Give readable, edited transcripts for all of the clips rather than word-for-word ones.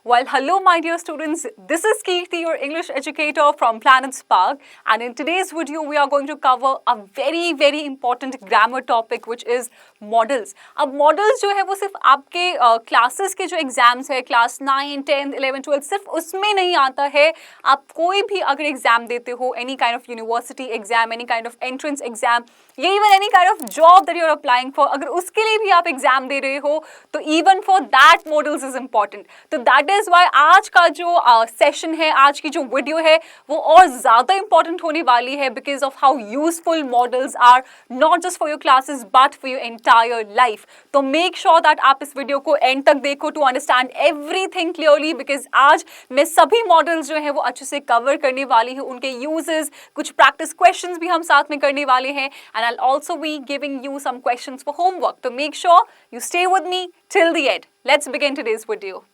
Well, hello my dear students, this is Kirti, your English educator from Planet Spark, and in today's video we are going to cover a very important grammar topic which is models. अब models जो है वो सिर्फ आपके classes के जो exams है class 9, 10, 11, 12 सिर्फ उसमें नहीं आता है. आप कोई भी अगर एग्जाम देते हो, any kind of university exam, any kind of entrance exam, या even any kind of job that you are applying for, अगर उसके लिए भी आप एग्जाम दे रहे हो तो even for that models is important. तो that is why आज का जो सेशन है, आज की जो वीडियो है वो और ज़्यादा इंपॉर्टेंट होने वाली है because of how useful models are not just for your classes but for your entire life. तो make sure that आप इस वीडियो को एंड तक देखो to understand everything clearly because आज मैं सभी मॉडल्स जो हैं वो अच्छे से कवर करने वाली हूँ, उनके यूजेस, कुछ प्रैक्टिस क्वेश्चंस भी हम साथ में करने वाले हैं and I'll also be giving you some questions for homework. So make sure you stay with me till the end. Let's begin today's video.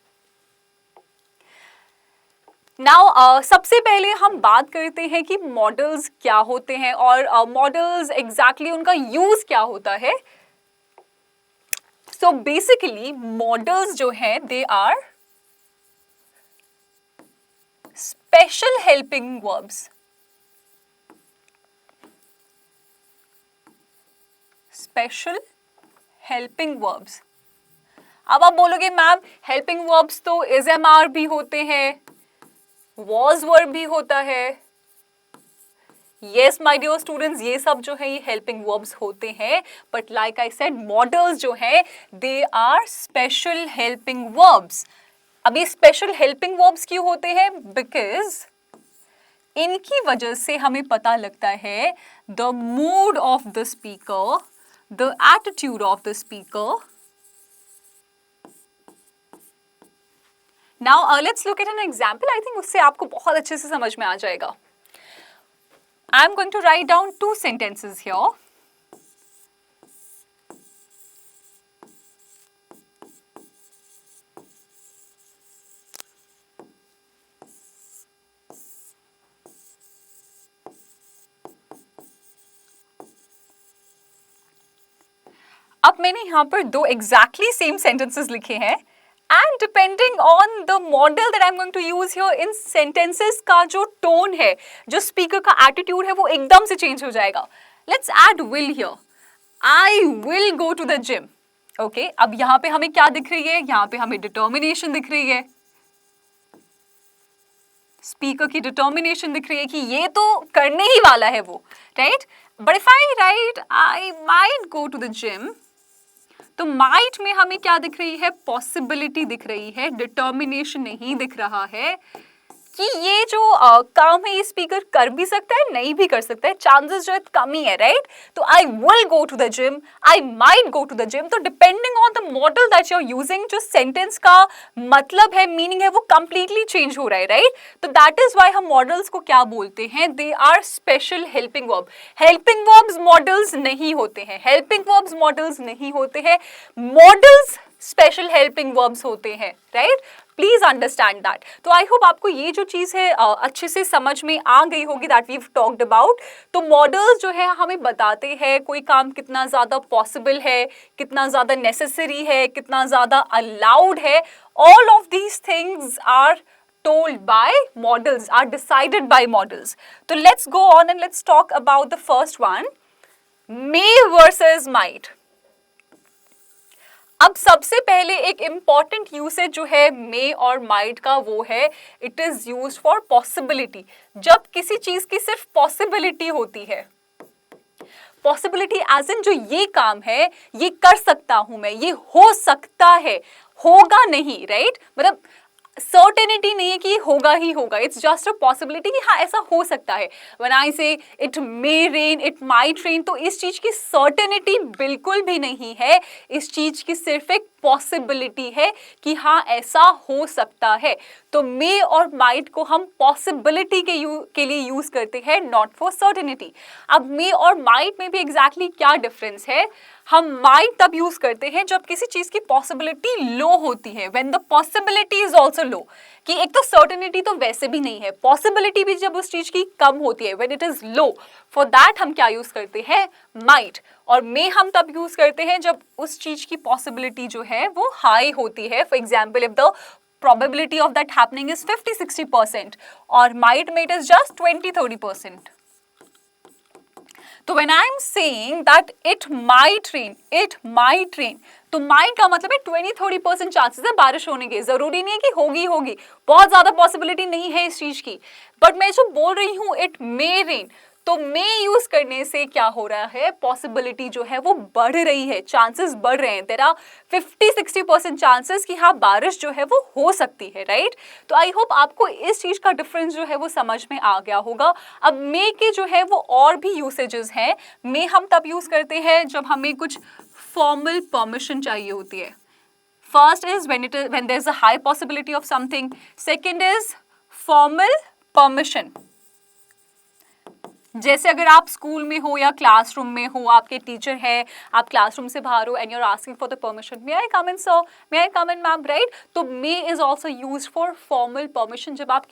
Now, सबसे पहले हम बात करते हैं कि मॉडल्स क्या होते हैं और मॉडल्स एग्जैक्टली उनका यूज क्या होता है. सो बेसिकली मॉडल्स जो हैं they are special helping verbs. Special helping verbs. अब आप बोलोगे मैम हेल्पिंग वर्ब्स तो इज एम आर भी होते हैं, वॉज वर्ब भी होता है. यस माय डियर स्टूडेंट्स, ये सब जो है ये हेल्पिंग वर्ब्स होते हैं but like I said models जो है they are special helping verbs. अब ये स्पेशल हेल्पिंग वर्ब्स क्यों होते हैं? बिकॉज इनकी वजह से हमें पता लगता है the mood off the speaker, the attitude of the speaker. Now let's look at an example. I think उससे आपको बहुत अच्छे से समझ में आ जाएगा. I'm going to write down 2 sentences here. अब मैंने यहाँ पर 2 exactly same sentences लिखे हैं. And depending on the model that I'm going to use here in sentences का जो tone है, जो speaker का attitude है वो एकदम से change हो जाएगा. Let's add will here. I will go to the gym. Okay, अब यहाँ पे हमें क्या दिख रही है? यहाँ पे हमें determination दिख रही है. Speaker की determination दिख रही है कि ये तो करने ही वाला है वो, right? But if I write I might go to the gym, तो माइट में हमें क्या दिख रही है? पॉसिबिलिटी दिख रही है, डिटर्मिनेशन नहीं दिख रहा है कि ये जो काम है ये स्पीकर कर भी सकता है, नहीं भी कर सकता है, चांसेस जो है कम ही है, राइट? तो I will go to the gym, I might go to the gym. तो depending on the model that you are using जो सेंटेंस का मतलब है, मीनिंग है, वो कंप्लीटली चेंज हो रहा है, राइट? तो दैट इज वाई हम मॉडल्स को क्या बोलते हैं? They are special helping verb. Helping verbs models नहीं होते हैं, हेल्पिंग वर्ब्स मॉडल्स नहीं होते हैं, मॉडल्स स्पेशल हेल्पिंग वर्ब्स होते हैं, राइट? Please understand that. तो आई होप आपको ये जो चीज है अच्छे से समझ में आ गई होगी दैट वी टॉक्ड अबाउट. तो मॉडल्स जो है हमें बताते हैं कोई काम कितना ज्यादा पॉसिबल है, कितना ज्यादा नेसेसरी है, कितना ज्यादा अलाउड है. All of these things are told by models, are decided by models. So let's go on and let's talk about the first one, may versus might. अब सबसे पहले एक इम्पॉर्टेंट यूसेज जो है मे और माइट का वो है it is used for possibility. जब किसी चीज की सिर्फ पॉसिबिलिटी होती है, पॉसिबिलिटी एज इन जो ये काम है ये कर सकता हूं मैं, ये हो सकता है, होगा नहीं, राइट? मतलब सर्टेनिटी नहीं है कि होगा ही होगा, इट्स जस्ट अ पॉसिबिलिटी कि हाँ ऐसा हो सकता है. व्हेन आई से it may rain, it might rain, तो इस चीज की सर्टेनिटी बिल्कुल भी नहीं है, इस चीज की सिर्फ एक पॉसिबिलिटी है कि हाँ ऐसा हो सकता है. तो मे और माइट को हम पॉसिबिलिटी के लिए यूज करते हैं, नॉट फॉर सर्टेनिटी. अब मे और माइट में भी एग्जैक्टली क्या डिफरेंस है? हम माइट तब यूज करते हैं जब किसी चीज की पॉसिबिलिटी लो होती है, when the possibility is also low, कि एक तो सर्टेनिटी तो वैसे भी नहीं है, पॉसिबिलिटी भी जब उस चीज की कम होती है, when it is low, for that हम क्या यूज करते हैं? माइट. और मे हम तब यूज करते हैं जब उस चीज की पॉसिबिलिटी जो है वो हाई होती है. For example if the probability of that happening is 50-60% और might में it is just 20-30%. तो when I'm saying that it might rain, तो might का मतलब है 20-30% चांसेस है बारिश होने के, जरूरी नहीं है कि होगी, बहुत ज्यादा पॉसिबिलिटी नहीं है इस चीज की, बट मैं जो बोल रही हूँ इट मे रेन, तो मे यूज करने से क्या हो रहा है, पॉसिबिलिटी जो है वो बढ़ रही है, चांसेस बढ़ रहे हैं, तेरा 50-60% चांसेस कि हाँ बारिश जो है वो हो सकती है, राइट। तो आई होप आपको इस चीज का डिफरेंस जो है वो समझ में आ गया होगा। अब मे के जो है वो और भी यूसेजेस हैं। मे हम तब यूज करते हैं जब हमें कुछ फॉर्मल परमिशन चाहिए होती है। First is when there is a high possibility of something, second is formal permission। जैसे अगर आप स्कूल में हो या क्लासरूम में हो, आपके टीचर है, आप क्लासरूम से बाहर हो and you are asking for the permission, may I come in sir, may I come in ma'am, right. तो may is also use for formal permission, जब आप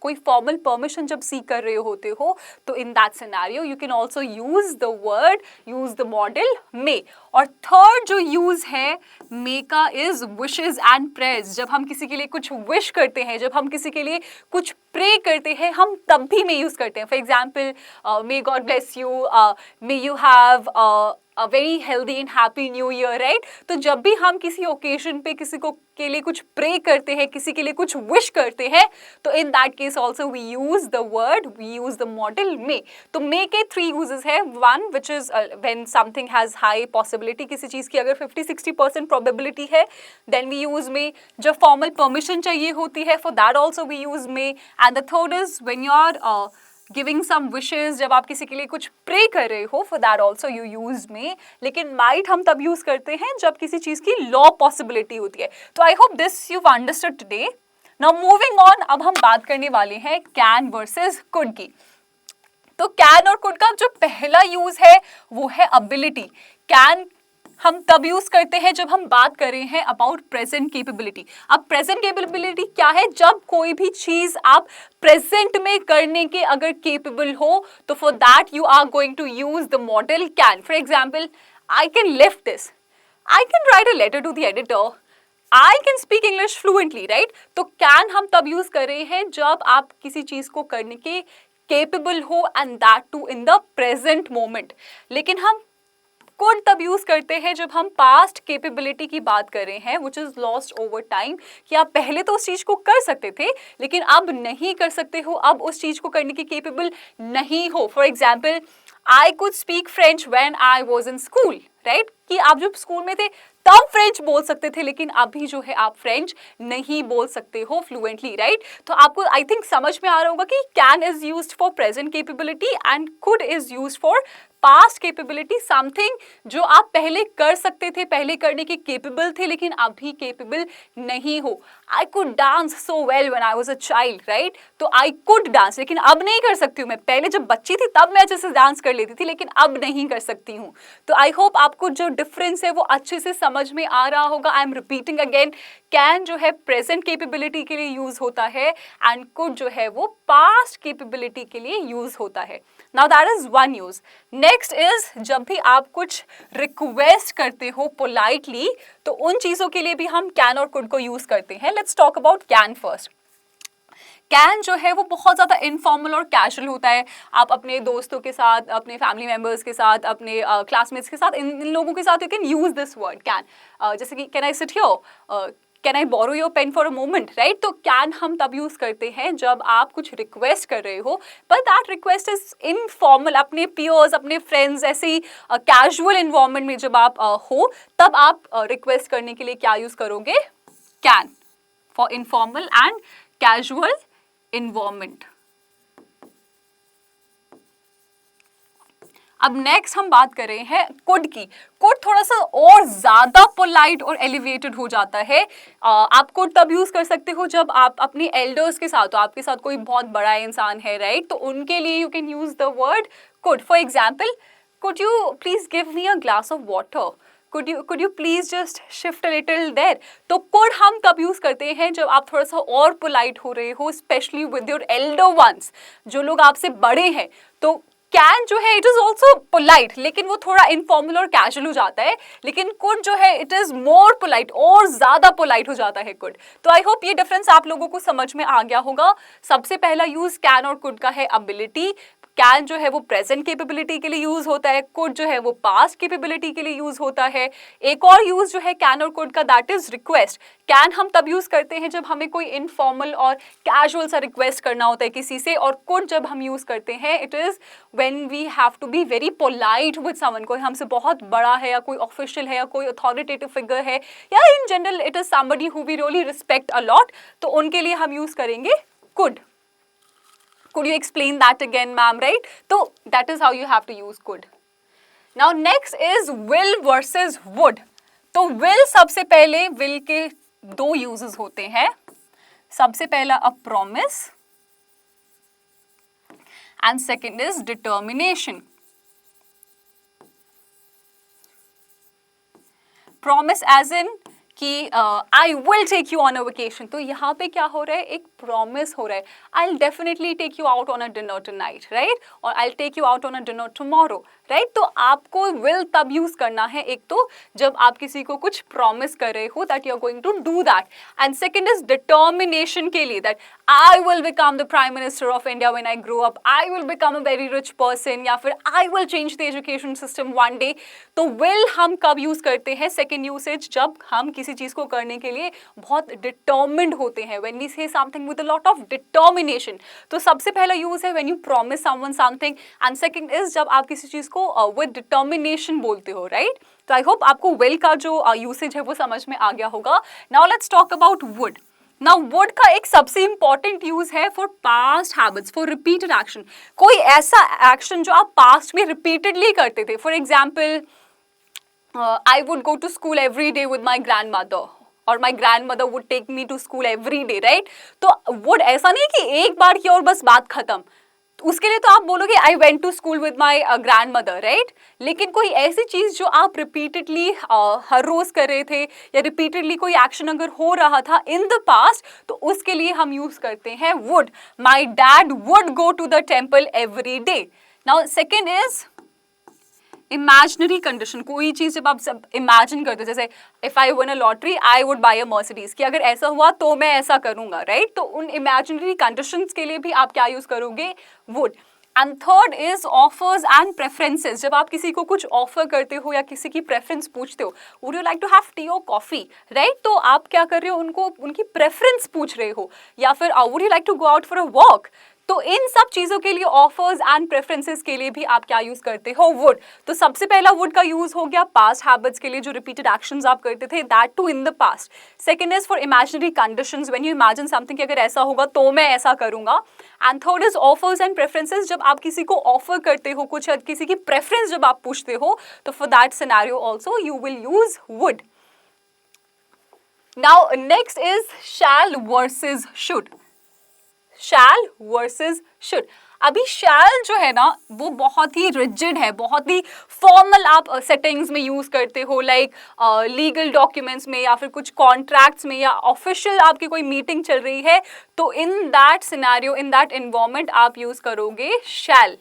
कोई फॉर्मल परमिशन जब सीख कर रहे होते हो, तो in that scenario you can also use the model may. और थर्ड जो यूज है मे का इज विशेज एंड प्रेयर्स। जब हम किसी के लिए कुछ विश करते हैं, जब हम किसी के लिए कुछ प्रे करते हैं, हम तब भी मे यूज करते हैं। For example, may God bless you, may you have a very healthy and happy new year, right? तो जब भी हम किसी ओकेजन पे किसी को के लिए कुछ प्रे करते हैं, किसी के लिए कुछ विश करते हैं, तो in that case also we use the model may. तो मे के 3 यूजेस है। One which is when something has high possibility, किसी चीज की अगर 50-60% प्रोबेबिलिटी है, देन वी यूज मे। जब फॉर्मल परमिशन चाहिए होती है, for that also we use may. And the third is when you are giving some wishes, जब आप किसी के लिए कुछ प्रे कर रहे हो, for that also you use may. लेकिन माइट हम तब यूज करते हैं जब किसी चीज की लॉ पॉसिबिलिटी होती है। तो I hope this you understood today. Now moving on, अब हम बात करने वाले हैं कैन वर्सेस कुड की। तो कैन और कुड का जो पहला यूज है वो है अबिलिटी। कैन हम तब यूज करते हैं जब हम बात कर रहे हैं अबाउट प्रेजेंट कैपेबिलिटी। अब प्रेजेंट कैपेबिलिटी क्या है, जब कोई भी चीज आप प्रेजेंट में करने के अगर केपेबल हो, तो for that you are going to use the model can. For example, I can lift this, I can write a letter to the editor, I can speak English fluently, right. तो can हम तब use कर रहे हैं जब आप किसी चीज को करने के केपेबल हो, and that too in the present moment. लेकिन हम कुड तब यूज करते हैं जब हम पास्ट कैपेबिलिटी की बात कर रहे हैं, which is lost over time, कि आप पहले तो उस चीज को कर सकते थे लेकिन अब नहीं कर सकते हो, अब उस चीज को करने की केपेबल नहीं हो। For example, I could speak French when I was in school, right, कि आप जब स्कूल में थे तब फ्रेंच बोल सकते थे, लेकिन अभी जो है आप फ्रेंच नहीं बोल सकते हो फ्लुएंटली, राइट। तो आपको आई थिंक समझ में आ रहा होगा कि can is used for present capability and could is used for past capability, something जो आप पहले कर सकते थे, पहले करने के केपेबल थे लेकिन अभी केपेबल नहीं हो। I could dance so well when I was a child, right. तो आई कुड डांस, लेकिन अब नहीं कर सकती हूँ मैं। पहले जब बच्ची थी तब मैं अच्छे से डांस कर लेती थी, लेकिन अब नहीं कर सकती हूँ। तो आई होप आपको जो डिफरेंस है वो अच्छे से समझ में आ रहा होगा। I am repeating again, can जो है प्रेजेंट कैपेबिलिटी के लिए यूज होता है एंड कुड जो है वो पास्ट कैपेबिलिटी के लिए यूज होता है। Now that is one use. Next is जब भी आप कुछ रिक्वेस्ट करते हो पोलाइटली, तो उन चीजों के लिए भी हम कैन और कुड को यूज करते हैं। Let's talk about can first. Can जो है वो बहुत ज़्यादा इनफॉर्मल और कैजुअल होता है। आप अपने दोस्तों के साथ, अपने फैमिली मेम्बर्स के साथ, अपने क्लासमेट्स के साथ, इन लोगों के साथ you can use this word can. जैसे कि can I sit here, can I borrow your pen for a moment, right. तो कैन हम तब यूज करते हैं जब आप कुछ रिक्वेस्ट कर रहे हो, but that request is informal, अपने पियर्स, अपने फ्रेंड्स, ऐसे ही कैजुअल इन्वायरमेंट में जब आप हो, तब आप रिक्वेस्ट करने के लिए क्या यूज करोगे, can, for informal and casual environment. अब नेक्स्ट हम बात कर रहे हैं कुड की। कुड थोड़ा सा और ज्यादा पोलाइट और एलिवेटेड हो जाता है। आप कुड तब यूज कर सकते हो जब आप अपने एल्डर्स के साथ हो, आपके साथ कोई बहुत बड़ा इंसान है, राइट। तो उनके लिए you can use the word could. For example, could you please give me a glass of water, could you please just shift a little there। तो could हम तब यूज करते हैं जब आप थोड़ा सा और पोलाइट हो रहे हो, specially with your elder ones, जो लोग आपसे बड़े हैं। तो कैन जो है इट इज ऑल्सो पोलाइट, लेकिन वो थोड़ा इनफॉर्मल और कैजुअल हो जाता है, लेकिन कुड जो है इट इज मोर पोलाइट, और ज्यादा पोलाइट हो जाता है कुड। तो आई होप ये डिफरेंस आप लोगों को समझ में आ गया होगा। सबसे पहला यूज कैन और कुड का है एबिलिटी। कैन जो है वो प्रेजेंट कैपेबिलिटी के लिए यूज होता है, कुड जो है वो पास्ट कैपेबिलिटी के लिए यूज होता है। एक और यूज जो है कैन और कुड का, दैट इज रिक्वेस्ट। कैन हम तब यूज करते हैं जब हमें कोई इनफॉर्मल और कैजुअल सा रिक्वेस्ट करना होता है किसी से, और कुड जब हम यूज करते हैं it is when we have to be very polite with someone, कोई हमसे बहुत बड़ा है या कोई ऑफिशियल है या कोई अथॉरिटेटिव फिगर है, या in general it is somebody who we really respect a lot, तो उनके लिए हम यूज करेंगे could. Could you explain that again, ma'am, right? So that is how you have to use could. Now next is will versus would. तो will, सबसे पहले will के दो uses होते हैं। सबसे पहला a promise and second is determination. Promise as in कि I will take you on a vacation, तो यहाँ पे क्या हो रहा है, एक प्रॉमिस हो रहा है, I will definitely take you out on a dinner tonight, right, और I will take you out on a dinner tomorrow, right. तो आपको विल तब यूज करना है, एक तो जब आप किसी को कुछ प्रॉमिस कर रहे हो that you are going to do that, and second is determination के लिए, that I will become the prime minister of India when I grow up, I will become a very rich person, या फिर I will change the education system one day. तो will हम कब use करते हैं, second usage, जब हम किसी चीज को करने के लिए बहुत डिटर्मिन्ड होते हैं, when we say something with a lot of determination. तो सबसे पहला यूज है when you promise someone something, and second is जब आप किसी चीज को विद डिटर्मिनेशन बोलते हो, राइट। तो आई होप आपको विल का जो यूसेज है वो समझ में आ गया होगा। Now let's talk about would. Now would का एक सबसे इंपॉर्टेंट यूज है for past habits, for repeated action. कोई ऐसा एक्शन जो आप पास्ट में रिपीटेडली करते थे, for example I would go to school every day with my grandmother, or my grandmother would take me to school every day, right? तो would ऐसा नहीं कि एक बार की और बस बात खत्म, उसके लिए तो आप बोलोगे I went to school with my grandmother, right? लेकिन कोई ऐसी चीज जो आप रिपीटेडली हर रोज कर रहे थे, या रिपीटेडली कोई एक्शन अगर हो रहा था इन द पास्ट, तो उसके लिए हम यूज करते हैं would. My dad would go to the temple every day. Now second is imaginary condition. कोई चीज जब आप सब इमेजिन करते हो, जैसे if I win a lottery I would buy a Mercedes, कि अगर ऐसा हुआ तो मैं ऐसा करूंगा, राइट। तो उन इमेजिनरी कंडीशंस के लिए भी आप क्या यूज करोगे, would. And third is offers and preferences. जब आप किसी को कुछ ऑफर करते हो या किसी की प्रेफरेंस पूछते हो, would you like to have tea और कॉफी, राइट, तो आप क्या कर रहे हो, उनको उनकी प्रेफरेंस पूछ रहे हो, या फिर would you like to go out for a walk. तो इन सब चीजों के लिए, ऑफर्स एंड प्रेफरेंसेस के लिए भी आप क्या यूज करते हो, वुड। तो सबसे पहला वुड का यूज हो गया पास्ट हैबिट्स के लिए, जो रिपीटेड एक्शंस आप करते थे, that too in the past. Second is for imaginary conditions, when you imagine something कि अगर ऐसा होगा तो मैं ऐसा करूंगा। And third is offers and preferences, जब आप किसी को ऑफर करते हो कुछ, किसी की प्रेफरेंस जब आप पूछते हो, तो for that scenario also you will use would. Now next is shall versus should. Shall versus should. अभी शैल जो है ना वो बहुत ही रिजिड है, बहुत ही फॉर्मल आप सेटिंग्स में यूज करते हो, लाइक लीगल डॉक्यूमेंट्स में, या फिर कुछ कॉन्ट्रैक्ट्स में, या ऑफिशियल आपकी कोई मीटिंग चल रही है, तो in that scenario, in that environment आप यूज करोगे शैल,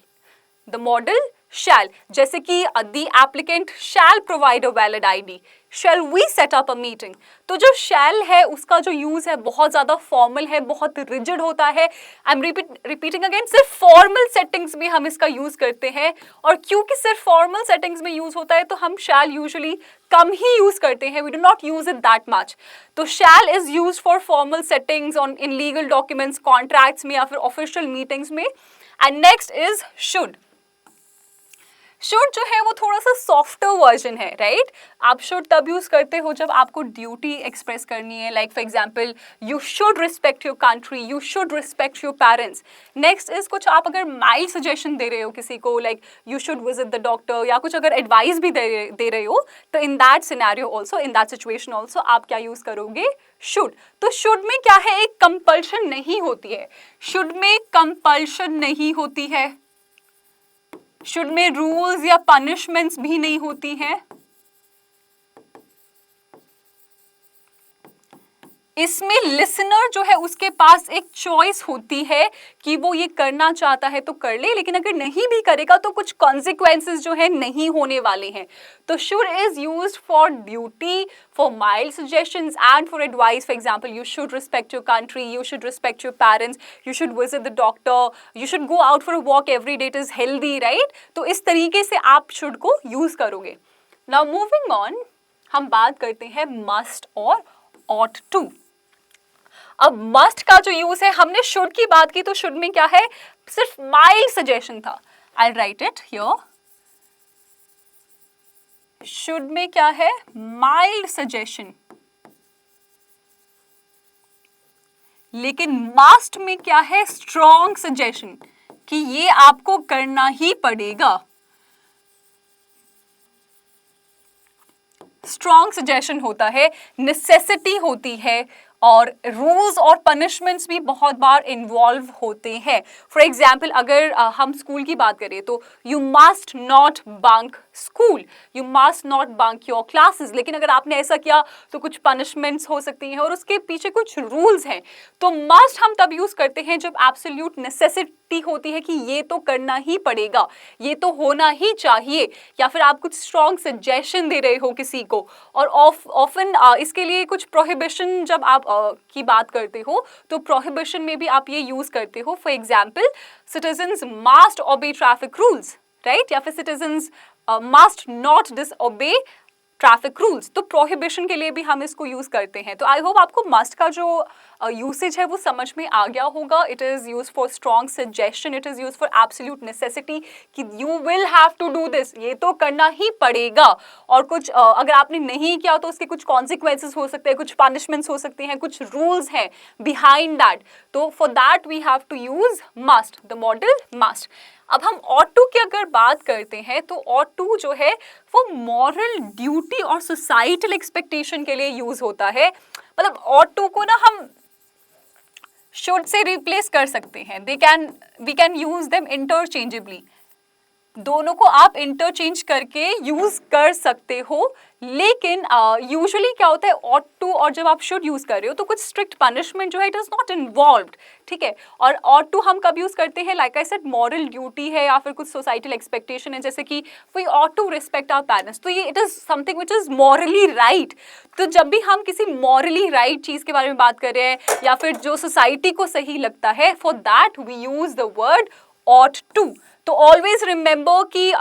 द मॉडल शैल। जैसे कि the applicant shall provide a valid ID, shall we set up a meeting. तो जो शैल है उसका जो यूज है बहुत ज्यादा फॉर्मल है, बहुत रिजिड होता है। आई एम रिपीटिंग अगेन, सिर्फ फॉर्मल सेटिंग्स में हम इसका यूज करते हैं, और क्योंकि सिर्फ फॉर्मल सेटिंग्स में यूज होता है तो हम शैल यूजुअली कम ही यूज करते हैं, we do not use it that much. तो shall is use for formal settings on in legal documents, contracts में, या फिर ऑफिशियल मीटिंग्स में। And next is should. Should जो है वो थोड़ा सा सॉफ्टर वर्जन है, राइट। आप शुड तब यूज करते हो जब आपको ड्यूटी एक्सप्रेस करनी है, like for example you should respect your country, you should respect your parents. Next is कुछ आप अगर माइल्ड सजेशन दे रहे हो किसी को, like you should visit the doctor, या कुछ अगर एडवाइस भी दे रहे हो, तो in that scenario also, in that situation also आप क्या यूज करोगे, शुड। तो शुड में क्या है, एक कंपल्शन नहीं होती है, शुड में कंपल्शन नहीं होती है, शुड में रूल्स या पनिशमेंट्स भी नहीं होती हैं। इसमें लिसनर जो है उसके पास एक चॉइस होती है कि वो ये करना चाहता है तो कर ले, लेकिन अगर नहीं भी करेगा तो कुछ कॉन्सिक्वेंसेस जो है नहीं होने वाले हैं। तो should is used for duty, for mild suggestions and for advice. For example, you should respect your country, you should respect your parents, you should visit the doctor, you should go out for a walk every day, it is healthy, right. तो इस तरीके से आप should को use करोगे। Now moving on, हम बात करते हैं मस्ट और ought to। अब मस्ट का जो यूज है, हमने शुड की बात की तो शुड में क्या है, सिर्फ माइल्ड सजेशन था। आई राइट इट हियर, शुड में क्या है, माइल्ड सजेशन। लेकिन मस्ट में क्या है, स्ट्रॉन्ग सजेशन कि ये आपको करना ही पड़ेगा। स्ट्रॉन्ग सजेशन होता है, नेसेसिटी होती है, और रूल्स और पनिशमेंट्स भी बहुत बार इन्वॉल्व होते हैं। फॉर एग्जाम्पल, अगर हम स्कूल की बात करें तो you must not bunk school, you must not bunk your classes. लेकिन अगर आपने ऐसा किया तो कुछ पनिशमेंट्स हो सकती हैं और उसके पीछे कुछ रूल्स हैं। तो मस्ट हम तब यूज करते हैं जब एब्सोल्यूट नेसेसिटी होती है कि ये तो करना ही पड़ेगा, ये तो होना ही चाहिए, या फिर आप कुछ स्ट्रॉन्ग सजेशन दे रहे हो किसी को। और ऑफन इसके लिए कुछ प्रोहिबिशन जब आप की बात करते हो तो प्रोहिबिशन में भी आप ये यूज करते हो। फॉर एग्जाम्पल, सिटीजन्स मस्ट ओबे ट्रैफिक रूल्स, राइट, या फिर citizens must not disobey traffic rules. तो प्रोहिबिशन के लिए भी हम इसको यूज करते हैं। तो आई होप आपको मस्ट का जो यूसेज है वो समझ में आ गया होगा। It is use for strong suggestion, it is use for absolute necessity कि you will have to do this, ये तो करना ही पड़ेगा। और कुछ अगर आपने नहीं किया तो उसके कुछ कॉन्सिक्वेंसेस हो सकते हैं, कुछ पनिशमेंट्स हो सकते हैं, कुछ रूल्स हैं बिहाइंड दैट। तो for that we have to use must, the model must. अब हम ought to की अगर बात करते हैं तो ought to जो है वो मॉरल ड्यूटी और सोसाइटल एक्सपेक्टेशन के लिए यूज होता है। मतलब ought to को ना हम should से रिप्लेस कर सकते हैं। we can use them interchangeably। दोनों को आप इंटरचेंज करके यूज कर सकते हो। लेकिन यूजुअली क्या होता है, ought to और जब आप शुड यूज कर रहे हो तो कुछ स्ट्रिक्ट पनिशमेंट जो है इट इज नॉट इन्वॉल्व्ड, ठीक है। और ought to हम कब यूज करते हैं, like I said, moral duty है या फिर कुछ सोसाइटल एक्सपेक्टेशन है, जैसे कि we ought to respect our parents, तो ये it is something which is morally right. तो जब भी हम किसी मॉरली राइट चीज के बारे में बात कर रहे हैं या फिर जो सोसाइटी को सही लगता है, for that we use the word ought to। तो ऑलवेज रिमेंबर कि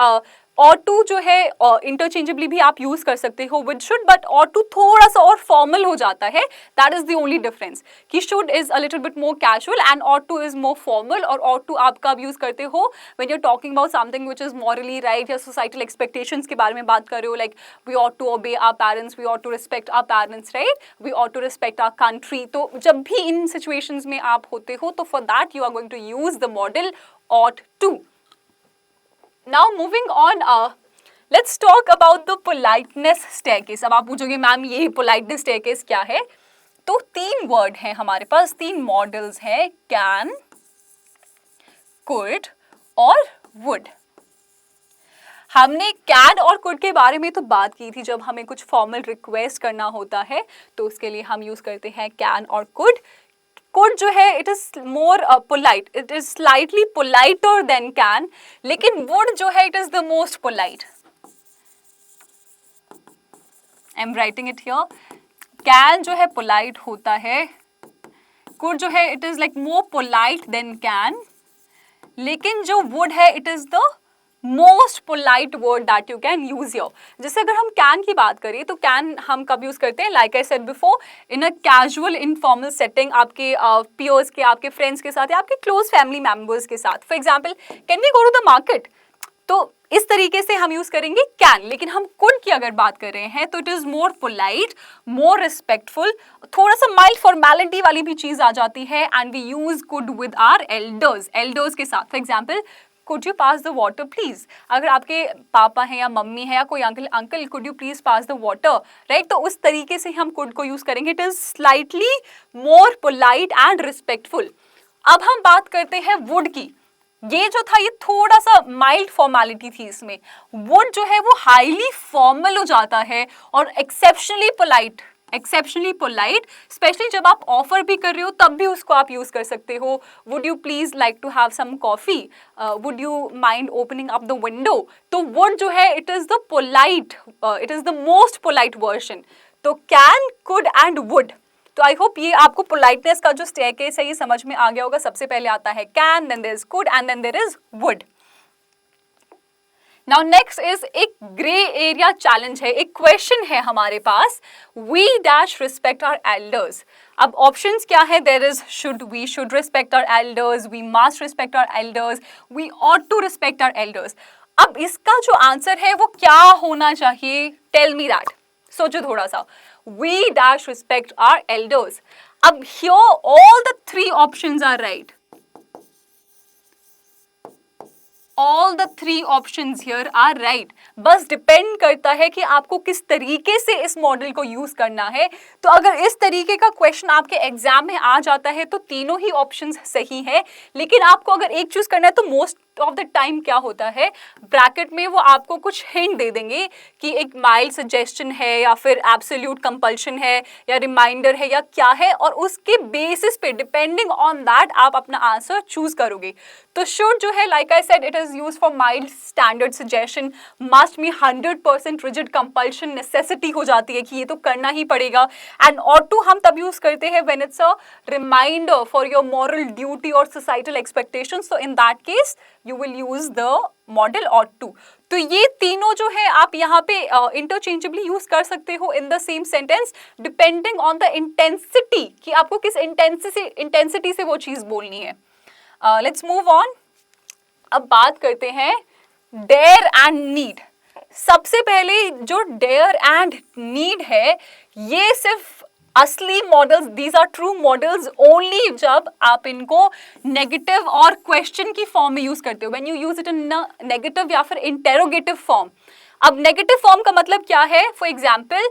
ought to जो है इंटरचेंजेबली भी आप यूज कर सकते हो with should, but ought to थोड़ा सा और फॉर्मल हो जाता है। That is the only difference कि should is a little bit more casual and ought to is more formal. और ought to आप कब यूज करते हो, when you are talking about something which is morally right या societal expectations के बारे में बात कर रहे हो, like we ought to obey our parents, we ought to respect our parents, right, we ought to respect our country। तो जब भी इन सिचुएशंस में आप होते हो तो for that you are going to use the model ought to। Now moving on, let's talk about the politeness staircase। अब आप पूछोगे मैम ये politeness staircase क्या है? तो 3 वर्ड हैं हमारे पास, 3 मॉडल्स हैं, can, could और would। हमने कैन और कुड के बारे में तो बात की थी जब हमें कुछ फॉर्मल रिक्वेस्ट करना होता है तो उसके लिए हम यूज करते हैं कैन और कुड। कुड जो है it is more polite, it is slightly politer than can, लेकिन वुड जो है it is the most polite. I am writing it here, can जो है पोलाइट होता है, कुड जो है it is like more polite than can, लेकिन जो वुड है it is the most polite word that you can use your. जैसे अगर हम कैन की बात करें तो कैन हम कब यूज करते हैं, like I said before, in a casual informal setting, आपके पियर्स के, आपके फ्रेंड्स के साथ या आपके क्लोज फैमिली मेंबर्स के साथ। For example, can we go to the market, तो इस तरीके से हम यूज करेंगे कैन। लेकिन हम कुड की अगर बात कर रहे हैं तो it is more polite, more respectful, थोड़ा सा माइल्ड फॉर्मेलिटी वाली भी चीज आ जाती है। And we use could with our elders के साथ। For example, could you pass the water please? अगर आपके पापा हैं या मम्मी है या कोई uncle could you please pass the water, right? तो उस तरीके से हम could को यूज करेंगे। it is slightly more polite and respectful। अब हम बात करते हैं would की। ये जो था ये थोड़ा सा माइल्ड फॉर्मेलिटी थी इसमें। would जो है वो हाईली फॉर्मल हो जाता है और exceptionally polite exceptionally polite, specially जब आप ऑफर भी कर रहे हो तब भी उसको आप यूज कर सकते हो. Would you please like to have some coffee, would you mind opening up the window. तो वुड जो है it is the polite, it is the most polite version. तो कैन, कुड एंड वुड. तो I hope ये आपको politeness का जो staircase है ये समझ में आ गया होगा. सबसे पहले आता है can, then there is could and then there is would. Now next is एक ग्रे एरिया चैलेंज है, एक क्वेश्चन है हमारे पास. We dash respect our elders. अब ऑप्शंस क्या है? There is should, we should respect our elders, we must respect our elders, we ought to respect our elders. अब इसका जो आंसर है वो क्या होना चाहिए? Tell me that. सोचो थोड़ा सा. We dash respect our elders. अब here all the three options are right. All the three options here are right. बस डिपेंड करता है कि आपको किस तरीके से इस मॉडल को यूज करना है. तो अगर इस तरीके का क्वेश्चन आपके एग्जाम में आ जाता है तो तीनों ही ऑप्शंस सही है. लेकिन आपको अगर एक चूज करना है तो मोस्ट ऑफ द टाइम क्या होता है, ब्रैकेट में वो आपको कुछ हिंट दे देंगे कि एक माइल्ड सजेशन है या फिर एब्सोल्यूट कंपल्शन है या रिमाइंडर है या क्या है, और उसके बेसिस पे डिपेंडिंग ऑन दैट आप अपना आंसर चूज करोगे. तो शुड जो है like I said it is use for mild standard suggestion. Must में 100% रिजिड कंपल्शन, नेसेसिटी हो जाती है कि ये तो करना ही पड़ेगा. एंड ऑट टू हम तब यूज करते हैं when it's a reminder for your moral duty और societal expectations. So in that case you will use the model ought to. तो ये तीनों जो है आप यहाँ पे इंटरचेंजेबली यूज कर सकते हो in the same sentence depending on the intensity कि आपको किस इंटेंसिटी से वो चीज बोलनी है. Let's move on. अब बात करते हैं डेयर एंड नीड. सबसे पहले जो डेयर एंड नीड है ये सिर्फ असली models, these are true models only जब आप इनको नेगेटिव और क्वेश्चन की फॉर्म में यूज करते हो. When you use it in negative या फिर इंटेरोगेटिव फॉर्म. अब नेगेटिव फॉर्म का मतलब क्या है? For example,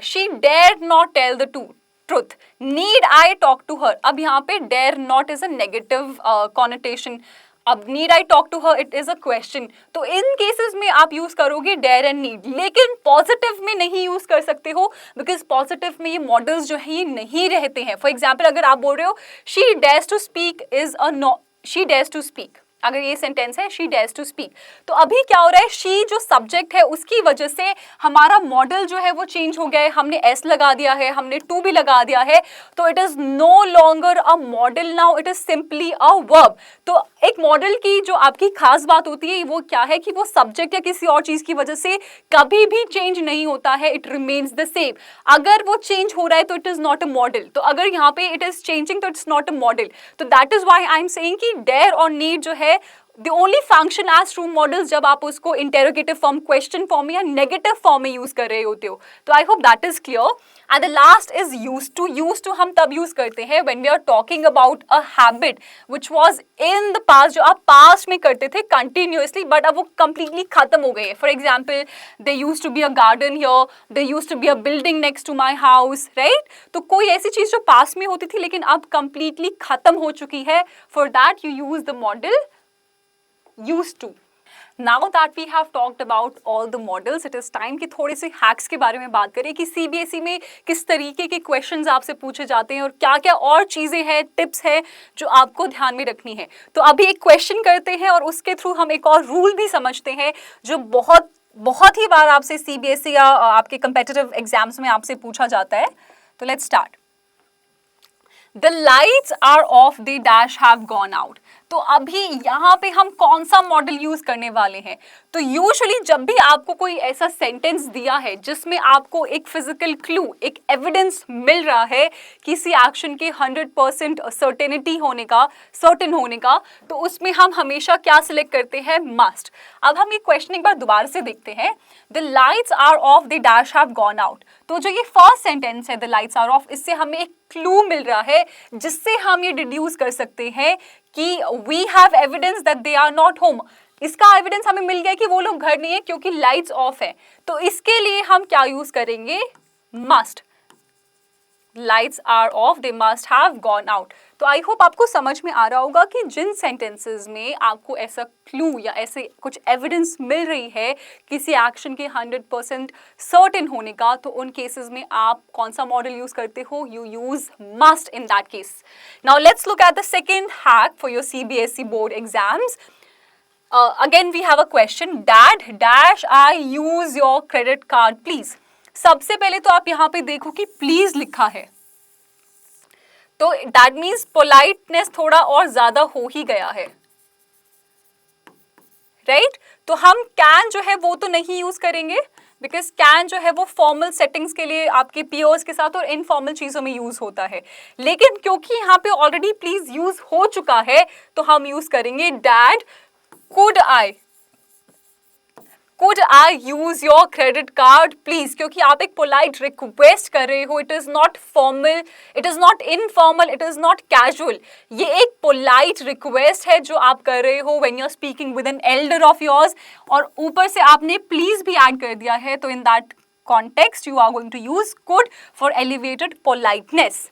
she dare not tell the truth, need I talk to her. अब यहाँ पे dare not is a negative connotation. अब need I talk to her it is a question. तो इन केसेस में आप यूज करोगे dare and need. लेकिन positive में नहीं यूज कर सकते हो बिकॉज पॉजिटिव में ये मॉडल्स जो है ये नहीं रहते हैं. फॉर एग्जाम्पल अगर आप बोल रहे हो she dares to speak is a no, she dares to speak, अगर ये सेंटेंस है शी डेयर्स टू स्पीक, तो अभी क्या हो रहा है, शी जो सब्जेक्ट है उसकी वजह से हमारा मॉडल जो है वो चेंज हो गया है. हमने एस लगा दिया है, हमने टू भी लगा दिया है. तो it is no longer a model now, it is simply a verb. तो एक मॉडल की जो आपकी खास बात होती है वो क्या है कि वो सब्जेक्ट या किसी और चीज की वजह से कभी भी चेंज नहीं होता है. It remains the same. अगर वो चेंज हो रहा है तो it is not a model. तो अगर यहाँ पे इट इज चेंजिंग तो इट्स नॉट अ मॉडल. तो that is why I am saying कि डेयर और नीड जो है they only function as true models जब आप उसको interrogative form, question form या negative form में use कर रहे होते हो. तो I hope that is clear. And the last is used to. Used to हम तब use करते हैं when we are talking about a habit which was in the past, जो आप past में करते थे continuously but अब वो completely खत्म हो गए. For example, there used to be a garden here, there used to be a building next to my house, right? तो कोई ऐसी चीज जो past में होती थी लेकिन अब completely खत्म हो चुकी है. For that you use the model used to. Now that we have talked about all the models, it is time कि थोड़े से हैक्स के बारे में बात करें कि सीबीएसई में किस तरीके के क्वेश्चंस आपसे पूछे जाते हैं और क्या क्या और चीज़ें हैं, टिप्स हैं जो आपको ध्यान में रखनी है. तो अभी एक क्वेश्चन करते हैं और उसके थ्रू हम एक और रूल भी समझते हैं जो बहुत ही बार आपसे सीबीएसई या आपके कंपेटिटिव एग्जाम्स में आपसे पूछा जाता है. तो let's start. The lights are off, the dash have gone out. तो अभी यहाँ पे हम कौन सा मॉडल यूज करने वाले हैं? तो यूजुअली जब भी आपको कोई ऐसा सेंटेंस दिया है जिसमें आपको एक फिजिकल क्लू, एक एविडेंस मिल रहा है किसी एक्शन के 100% सर्टेनिटी होने का, सर्टेन होने का, तो उसमें हम हमेशा क्या सिलेक्ट करते हैं? मस्ट. अब हम ये क्वेश्चन एक बार दोबारा से देखते हैं. The lights are off, the dash have gone out. तो जो ये फर्स्ट सेंटेंस है द लाइट्स आर ऑफ, इससे हमें एक क्लू मिल रहा है जिससे हम ये डिड्यूस कर सकते हैं कि we have evidence that they are not home. इसका एविडेंस हमें मिल गया कि वो लोग घर नहीं है क्योंकि लाइट्स ऑफ है. तो इसके लिए हम क्या यूज करेंगे? Must. Lights are off they must have gone out. तो आई होप आपको समझ में आ रहा होगा कि जिन सेंटेंसेस में आपको ऐसा क्लू या ऐसे कुछ एविडेंस मिल रही है किसी एक्शन के 100% सर्टेन होने का, तो उन केसेस में आप कौन सा मॉडल यूज करते हो? You use must in that case. Now let's look at the second hack for your CBSE board exams. Again we have a question, dad dash I use your credit card please। सबसे पहले तो आप यहाँ पे देखो कि please लिखा है, तो दैट मीन्स पोलाइटनेस थोड़ा और ज्यादा हो ही गया है, राइट? तो हम कैन जो है वो तो नहीं यूज करेंगे, बिकॉज कैन जो है वो फॉर्मल सेटिंग्स के लिए आपके पीओस के साथ और इनफॉर्मल चीजों में यूज होता है। लेकिन क्योंकि यहाँ पे ऑलरेडी प्लीज यूज हो चुका है, तो हम यूज करेंगे dad could I use your credit card please, क्योंकि आप एक पोलाइट रिक्वेस्ट कर रहे हो। It is not formal, it is not informal, it is not casual. ये एक पोलाइट रिक्वेस्ट है जो आप कर रहे हो when you are speaking with an elder of yours, और ऊपर से आपने प्लीज भी ऐड कर दिया है, तो in that context you are going to use could for elevated politeness.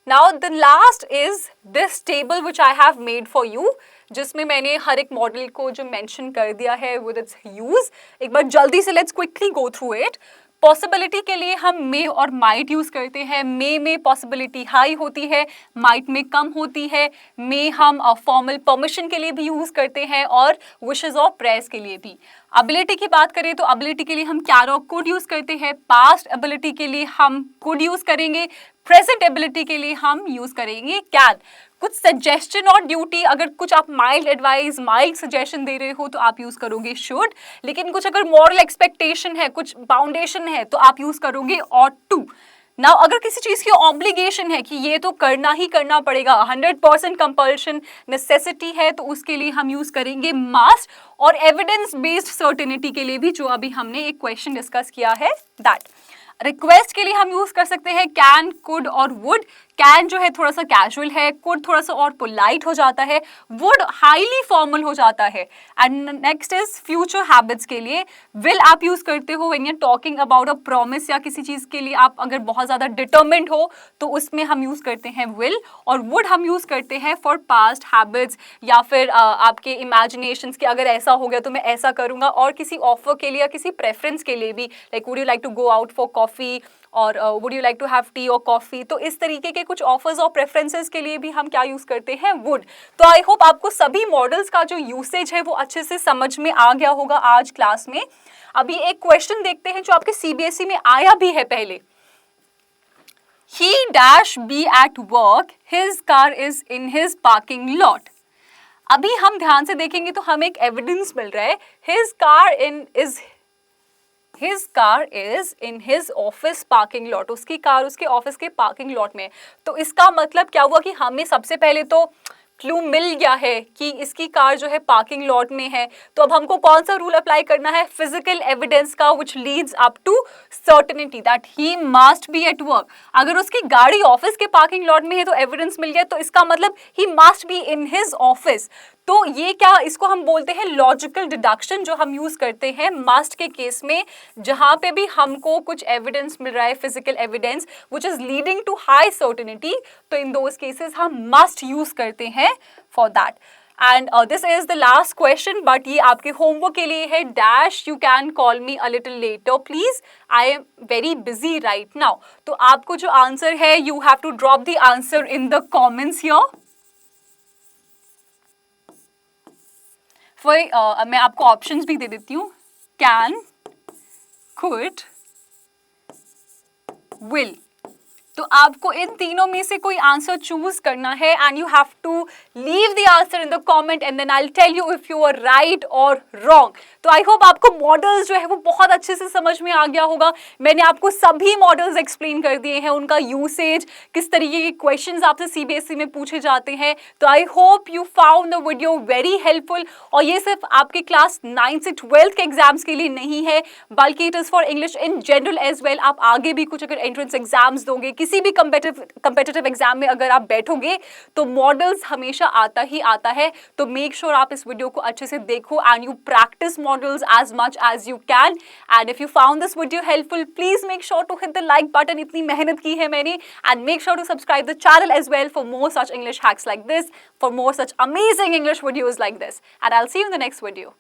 Now the last is this table which I have made for you, जिसमें मैंने हर एक मॉडल को जो मेंशन कर दिया है with its use। एक बार जल्दी से let's quickly go through it। Possibility के लिए हम मे और माइट यूज करते हैं। मे में पॉसिबिलिटी हाई होती है, माइट में कम होती है। मे हम फॉर्मल परमिशन के लिए भी यूज करते हैं और विशेस और प्रेयर्स के लिए भी। एबिलिटी की बात करें तो एबिलिटी के लिए हम कैन और कुड यूज करते हैं। पास्ट एबिलिटी के लिए हम कुड यूज करेंगे। प्रेजेंट एबिलिटी के लिए हम यूज करेंगे कैन। कुछ सजेशन और ड्यूटी, अगर कुछ आप माइल्ड एडवाइस, माइल्ड सजेशन दे रहे हो तो आप यूज करोगे शुड। लेकिन कुछ अगर मॉरल एक्सपेक्टेशन है, कुछ बाउंडेशन है, तो आप यूज करोगे ought to। नाउ अगर किसी चीज की ऑब्लिगेशन है कि ये तो करना ही करना पड़ेगा, 100% कंपल्शन नेसेसिटी है, तो उसके लिए हम यूज करेंगे मस्ट। और एविडेंस बेस्ड सर्टेनिटी के लिए भी, जो अभी हमने एक क्वेश्चन डिस्कस किया है, दैट। रिक्वेस्ट के लिए हम यूज कर सकते हैं कैन, कुड और वुड। कैन जो है थोड़ा सा कैजुअल है, कुड थोड़ा सा और पोलाइट हो जाता है, वुड हाईली फॉर्मल हो जाता है। And next is future habits के लिए विल आप यूज करते हो when you are talking about a promise, या किसी चीज के लिए आप अगर बहुत ज्यादा डिटरमिन्ड हो तो उसमें हम यूज करते हैं विल। और वुड हम यूज करते हैं फॉर पास्ट हैबिट्स, या फिर आपके इमेजिनेशंस कि अगर ऐसा हो गया तो मैं ऐसा करूंगा। और किसी ऑफर के लिए या किसी प्रेफरेंस के लिए भी, like would you like to go out for coffee और would you like to have tea और कॉफी, तो इस तरीके के कुछ ऑफर्स और प्रेफरेंसेस के लिए भी हम क्या यूज करते हैं, वुड। तो आई होप आपको सभी मॉडल्स का जो यूसेज है वो अच्छे से समझ में आ गया होगा आज क्लास में। अभी एक क्वेश्चन देखते हैं जो आपके CBSE में आया भी है पहले। He dash be at work, his car is in his parking lot। अभी हम ध्यान से देखेंगे तो हमें एक एविडेंस मिल रहा है, his car is in his office parking lot। उसकी कार उसके ऑफिस के पार्किंग लॉट में। तो इसका मतलब क्या हुआ कि हमें सबसे पहले तो क्लू मिल गया है कि इसकी कार जो है पार्किंग लॉट में है। तो अब हमको कौन सा रूल अप्लाई करना है, फिजिकल एविडेंस का, which leads up to certainty that he must be at work. अगर उसकी गाड़ी ऑफिस के पार्किंग लॉट में है तो एविडेंस मिल गया, तो इसका मतलब ही must be in his office. तो ये क्या, इसको हम बोलते हैं लॉजिकल डिडक्शन, जो हम यूज करते हैं मस्ट के केस में, जहां पे भी हमको कुछ एविडेंस मिल रहा है, physical evidence which is leading to high certainty, तो इन दोस केसेस हम मस्ट यूज करते हैं for that. And this is the last question, but ये आपके होमवर्क के लिए है। Dash you can call me a little later please, I am very busy right now. तो आपको जो आंसर है, you have to drop the answer in the comments here. मैं आपको ऑप्शंस भी दे देती हूँ, कैन, कुड, विल। तो आपको इन तीनों में से कोई आंसर चूज करना है and you have to leave the answer in the comment and then I will tell you if you are right और रॉन्ग। तो आई होप आपको मॉडल्स जो है वो बहुत अच्छे से समझ में आ गया होगा। मैंने आपको सभी मॉडल्स एक्सप्लेन कर दिए हैं, उनका यूसेज, किस तरीके के क्वेश्चंस आपसे CBSE में पूछे जाते हैं। तो I hope you found the video very helpful. और ये सिर्फ आपके क्लास 9 से 12 के एग्जाम्स के लिए नहीं है, बल्कि it is for English in general as well. आप आगे भी कुछ अगर एंट्रेंस एग्जाम्स दोगे, किसी भी competitive एग्जाम में अगर आप बैठोगे तो मॉडल्स हमेशा आता ही आता है. तो मेक श्योर आप इस वीडियो को अच्छे से देखो and you practice models as much as you can. And if you found this video helpful, please make sure to hit the like button. इतनी मेहनत की है मैंने. And make sure to subscribe the channel as well for more such English hacks like this, for more such amazing English videos like this. And I'll see you in the next video.